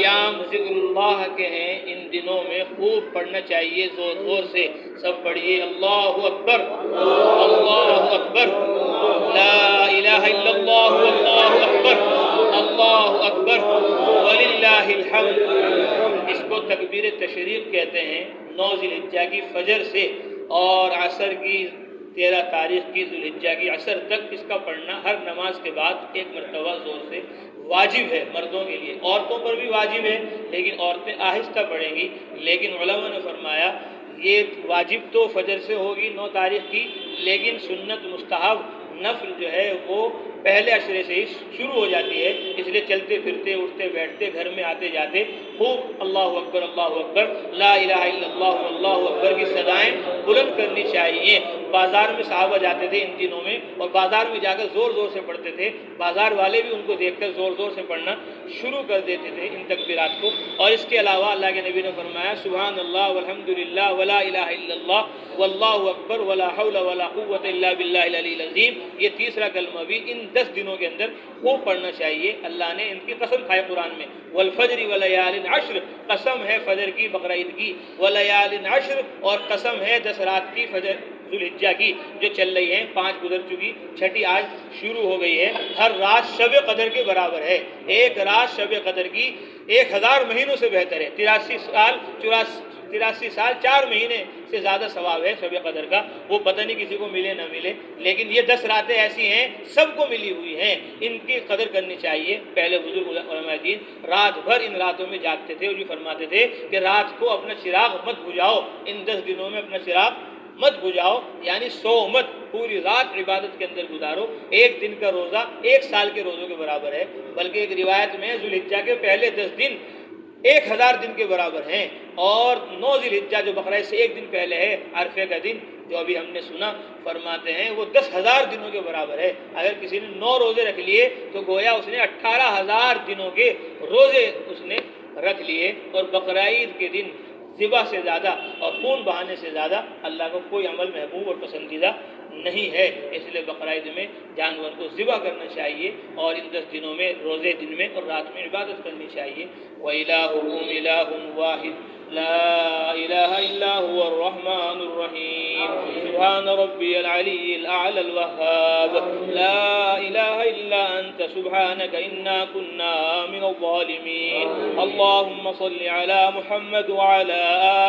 ایام ذکر اللہ کے ہیں، ان دنوں میں خوب پڑھنا چاہیے، زور زور سے سب پڑھیے اللہ اکبر اللہ اکبر، لا الہ الا اللہ اللہ اکبر اللہ اکبر وللہ الحمد۔ اس کو تکبیر تشریق کہتے ہیں۔ 9 ذی الحجہ کی فجر سے اور عصر کی 13 تاریخ کی ذی الحجہ کی عصر تک اس کا پڑھنا ہر نماز کے بعد 1 مرتبہ زور سے واجب ہے مردوں کے لیے، عورتوں پر بھی واجب ہے لیکن عورتیں آہستہ پڑھیں گی۔ لیکن علماء نے فرمایا یہ واجب تو فجر سے ہوگی 9 تاریخ کی، لیکن سنت مستحب نفل جو ہے وہ پہلے عشرے سے ہی شروع ہو جاتی ہے، اس لیے چلتے پھرتے اٹھتے بیٹھتے گھر میں آتے جاتے خوب اللہ اکبر لا الہ الا اللہ اللہ اکبر کی صدائیں بلند کرنی چاہیے۔ بازار میں صحابہ جاتے تھے ان دنوں میں اور بازار میں جا کر زور زور سے پڑھتے تھے، بازار والے بھی ان کو دیکھ کر زور زور سے پڑھنا شروع کر دیتے تھے ان تکبیرات کو۔ اور اس کے علاوہ اللہ کے نبی نے فرمایا سبحان اللہ والحمد للہ ولا الہ الا اللہ واللہ اکبر ولا حول ولا قوت الا باللہ العلی العظیم، یہ تیسرا کلمہ بھی ان 10 دنوں کے اندر خوب پڑھنا چاہیے۔ اللہ نے ان کی قسم کھائی قرآن میں، والفجر ولیال عشر، قسم ہے فجر کی بقرہ عید کی، ولیال عشر، اور قسم ہے 10 رات کی فجر ذی الحجہ کی جو چل رہی ہیں، 5 گزر چکی، 6ٹھی آج شروع ہو گئی ہے۔ ہر رات شب قدر کے برابر ہے، ایک رات شب قدر کی 1000 مہینوں سے بہتر ہے۔ 83 سال 4 مہینے سے زیادہ ثواب ہے شب قدر کا، وہ پتہ نہیں کسی کو ملے نہ ملے، لیکن یہ 10 راتیں ایسی ہیں سب کو ملی ہوئی ہیں، ان کی قدر کرنی چاہیے۔ پہلے بزرگ علماء دین رات بھر ان راتوں میں جاگتے تھے اور یہ فرماتے تھے کہ رات کو اپنا چراغ مت بجھاؤ، ان 10 دنوں میں اپنا چراغ مت بجھاؤ، یعنی سو مت، پوری رات عبادت کے اندر گزارو۔ 1 دن کا روزہ 1 سال کے روزوں کے برابر ہے، بلکہ ایک روایت میں ذی الحجہ کے پہلے 10 دن 1000 دن کے برابر ہیں، اور 9 ذی الحجہ جو بقرہ سے 1 دن پہلے ہے، عرفے کا دن جو ابھی ہم نے سنا، فرماتے ہیں وہ 10,000 دنوں کے برابر ہے۔ اگر کسی نے 9 روزے رکھ لیے تو گویا اس نے 18,000 دنوں کے روزے اس نے رکھ لیے۔ اور بقرہ عید کے دن ذبح سے زیادہ اور خون بہانے سے زیادہ اللہ کو کوئی عمل محبوب اور پسندیدہ نہیں ہے، اس لیے بقرہ عید میں جانور کو ذبح کرنا چاہیے اور ان 10 دنوں میں روزے دن میں اور رات میں عبادت کرنی چاہیے۔ وَإِلَٰهُكُمْ إِلَٰهٌ وَاحِدٌ لا إله إلا هو الرحمن الرحيم سبحان ربي العلي الأعلى الوهاب لا إله إلا أنت سبحانك إنا كنا من الظالمين اللهم صل على محمد وعلى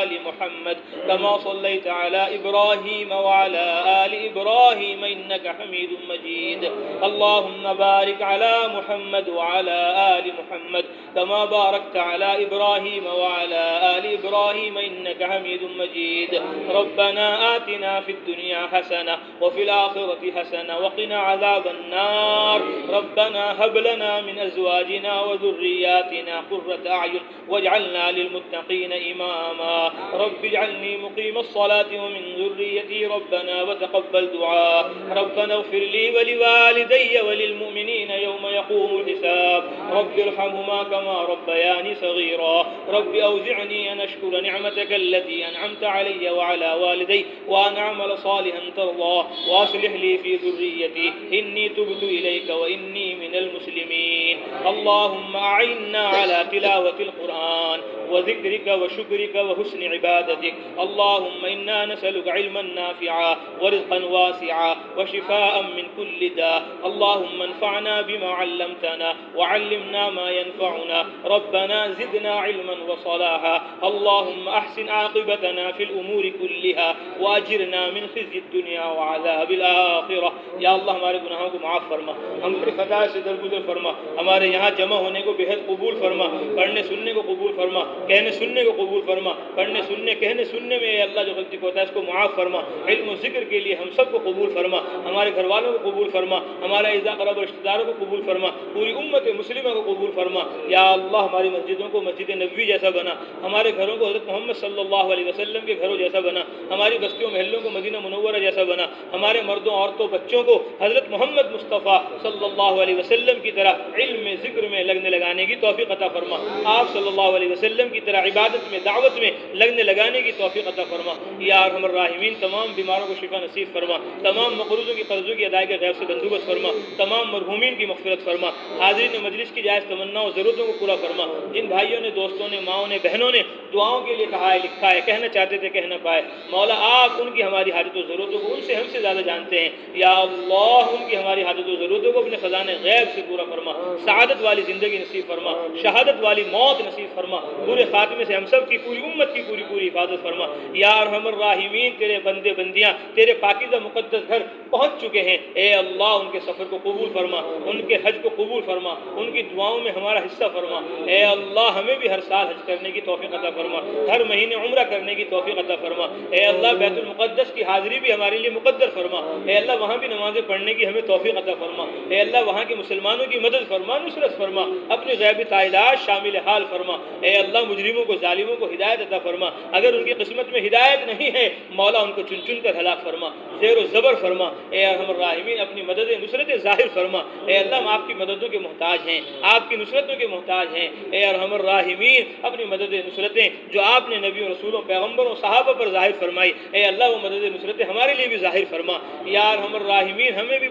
آل محمد كما صليت على إبراهيم وعلى آل إبراهيم إنك حميد مجيد اللهم بارك على محمد وعلى آل محمد كما باركت على إبراهيم وعلى آل إبراهيم إنك حميد مجيد ربنا آتنا في الدنيا حسنة وفي الآخرة حسنة وقنا عذاب النار ربنا هب لنا من أزواجنا وذرياتنا قرة أعين واجعلنا للمتقين إماما رب اجعلني مقيم الصلاة ومن ذريتي ربنا وتقبل دعاء ربنا اغفر لي ولوالدي وللمؤمنين يوم يقوم الحساب رب ارحمهما كما ربياني صغيرا رب أوزعني أن أشكر نعمتك التي أنعمت علي وعلى والدي وأن أعمل صالحا ترضاه وأصلح لي في ذريتي إني تبت إليك وإني من المسلمين اللهم أعنا على تلاوة القرآن وذكرك وشكرك وحسن عبادتك اللهم إنا نسألك علما نافعا ورزقا واسعا وشفاء من كل داء اللهم انفعنا بما علمتنا وعلمنا ما ينفعنا ربنا زدنا علما وصلاحا اللهم أحسن عاقبتنا في الأمور كلها وأجرنا من خزي الدنيا وعذاب الآخرة یا اللہ ہمارے گناہوں کو معاف فرما ہم اپنی خطا سے درگزر فرما ہمارے یہاں جمع ہونے کو بہت قبول فرما پڑھنے سننے کو قبول فرما کہنے سننے کو قبول فرما پڑھنے سننے کہنے سننے میں اے اللہ جو غلطی کو ہوتا ہے اس کو معاف فرما علم و ذکر کے لیے ہم سب کو قبول فرما ہمارے گھر والوں کو قبول فرما ہمارے اعزاء قرب و رشتہ داروں کو قبول فرما پوری امت مسلمہ کو قبول فرما یا اللہ ہماری مسجدوں کو مسجد نبوی جیسا بنا ہمارے گھروں کو حضرت محمد صلی اللہ علیہ وسلم کے گھروں جیسا بنا، ہماری بستیوں محلوں کو مدینہ منورہ جیسا بنا، ہمارے مردوں عورتوں بچوں کو حضرت محمد مصطفیٰ صلی اللہ علیہ وسلم کی طرح علم میں ذکر میں لگنے لگانے کی توفیق عطا فرما، آپ صلی اللہ علیہ وسلم کی طرح عبادت میں دعوت میں لگنے لگانے کی توفیق عطا فرما۔ یا ارحم الراحمین تمام بیماروں کو شفا نصیب فرما، تمام مقروضوں کی قرضوں کی ادائیگی غیب سے بندوبست فرما، تمام مرحومین کی مغفرت فرما، حاضرین مجلس کی جائز تمناؤں ضرورتوں کو پورا فرما، جن بھائیوں نے دوستوں نے ماؤں نے بہنوں نے دعاؤں کے لیے کہا ہے لکھا ہے کہنا چاہتے تھے کہہ نہ پائے، مولا آپ ان کی ہماری حاجت و ضرورتوں کو ان سے ہم سے زیادہ جانتے ہیں، یا اللہ ان کی ہماری حاجت و ضرورتوں کو اپنے خزانے غیب سے پورا فرما، سعادت والی زندگی نصیب فرما، شہادت والی موت نصیب فرما، برے خاتمے سے ہم سب کی پوری امت کی پوری حفاظت فرما۔ یا ارحم الراحمین تیرے بندے بندیاں تیرے پاکیزہ مقدس گھر پہنچ چکے ہیں، اے اللہ ان کے سفر کو قبول فرما، ان کے حج کو قبول فرما، ان کی دعاؤں میں ہمارا حصہ فرما، اے اللہ ہمیں بھی ہر سال حج کرنے کی توفیق عطا فرما، ہر مہینے عمرہ کرنے کی توفیق عطا فرما، اے اللہ بیت المقدس کی حاضری بھی ہمارے لیے مقدر فرما، اے اللہ وہاں بھی نمازیں پڑھنے کی ہمیں توفیق عطا فرما، اے اللہ وہاں کے مسلمانوں کی مدد فرما، نصرت فرما، اپنے غیبی تعینات شامل حال فرما، اے اللہ مجرموں کو ظالموں کو ہدایت عطا فرما، اگر ان کی قسمت میں ہدایت نہیں ہے مولا ان کو چن چن کر ہلاک فرما، زیر و زبر فرما، اے ارحم الراحمین اپنی مدد نصرت ظاہر فرما، اے اللہ ہم آپ کی مددوں کے محتاج ہیں، آپ کی نصرتوں کے محتاج ہیں، اے ارحم الراحمین اپنی مدد نصرتیں جو آپ نے نبیوں رسولوں پیغمبروں صحابہ پر ظاہر فرمائی، اے اللہ وہ مدد نصرتیں ہمارے لیے بھی ظاہر فرما، یا ارحم الراحمین ہمیں بھی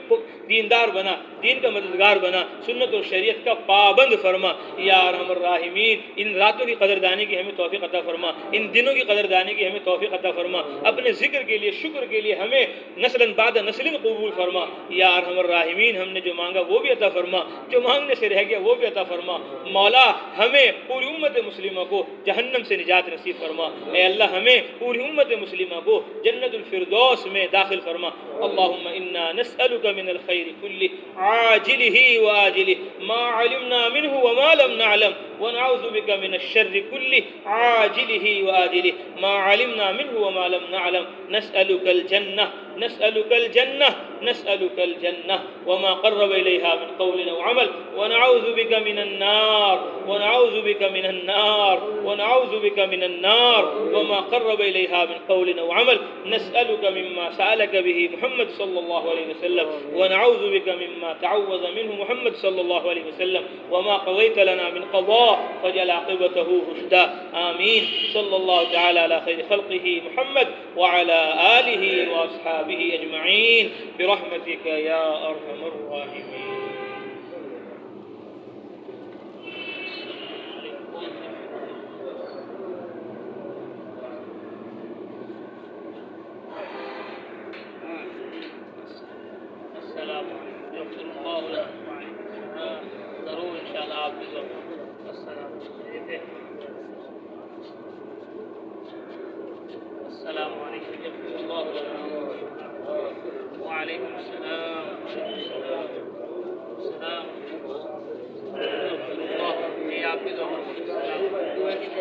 دیندار بنا، دین کا مددگار بنا، سنت اور شریعت کا پابند فرما، یا ارحم الراحمین ان راتوں کی قدردانی کی ہمیں توفیق عطا فرما، ان دنوں کی قدردانی کی ہمیں توفیق عطا فرما، اپنے ذکر کے لیے شکر کے لیے ہمیں نسلاً بعد نسل قبول فرما، یا ارحم الراحمین ہم نے جو مانگا وہ بھی عطا فرما، جو مانگنے سے رہ گیا وہ بھی عطا فرما، مولا ہمیں پوری امت مسلمہ کو جہنم سے نجات نصیب فرما، اے اللہ ہمیں پوری امت مسلمہ کو جنت الفردوس میں داخل فرما۔ اللہم انا نسألک من الخیر کلہ عاجلہ وآجلہ ما علمنا منہ وما لم نعلم ونعوذ بک من الشر کلہ عاجلہ وآجلہ ما علمنا منہ وما لم نعلم نسألک الجنہ نسألك الجنة نسألك الجنة وما قرب إليها من قول أو عمل ونعوذ بك من النار ونعوذ بك من النار ونعوذ بك من النار وما قرب إليها من قول أو عمل نسألك مما سألك به محمد صلى الله عليه وسلم ونعوذ بك مما تعوذ منه محمد صلى الله عليه وسلم وما قضيت لنا من قضاء فجعل عاقبته رشدا آمين صلى الله تعالى على خير خلقه محمد وعلى آله وأصحابه أجمعين برحمتك يا أرحم الراحمين۔ السلام علیکم یغفر اللہ لکم، ضرور انشاءاللہ آپ بھی ضرور السلام السلام علیکم یغفر اللہ لکم وعلیکم السلام السلام جی آپ بھی ضرور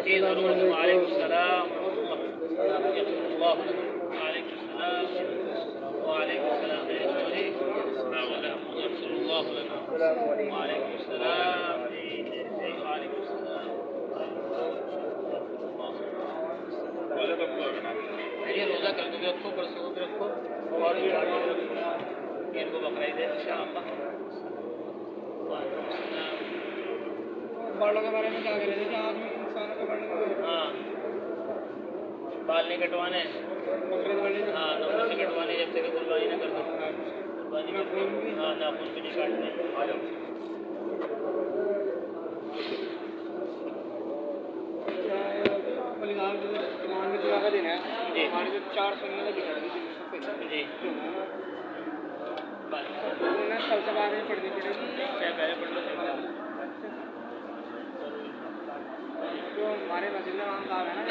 جی ضرور وعلیکم السلام یغفر اللہ لکم وعلیکم السلام وعلیکم السلام يغفر الله لنا وعليكم السلام وعليكم السلام یہ روزہ کر دو رکھو پرسوں بھی رکھو اور ان کو بقرعید ہے انشاءاللہ۔ وعلیکم السلام۔ بالوں کے بارے میں کیا کہہ رہے تھے آدمی انسانوں کے بارے میں؟ ہاں بال نہیں کٹوانے، ہاں نمبر سے کٹوانے جب تک قربانی نہ کر دو، ہاں ناخن بھی نہیں کاٹنے۔ جی 4 سننے جی سب سے بعد میں پڑھنی پڑے گی کیا پہلے پڑھ لو جو ہمارے مسجد میں وہاں صاحب ہے نا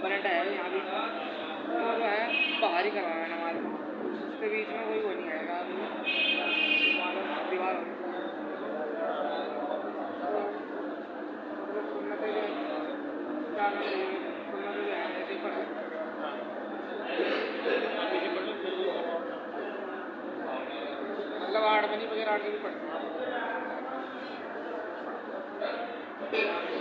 پرنٹ ہے یہاں بھی وہ جو ہے باہر ہی کروانا ہے نماز اس کے بیچ میں کوئی وہ نہیں آئے گا دیوار سنتیں جو ہے ایسے ہی پڑھ مطلب 8 بجے بغیر 8 بجے پڑھتے ہیں۔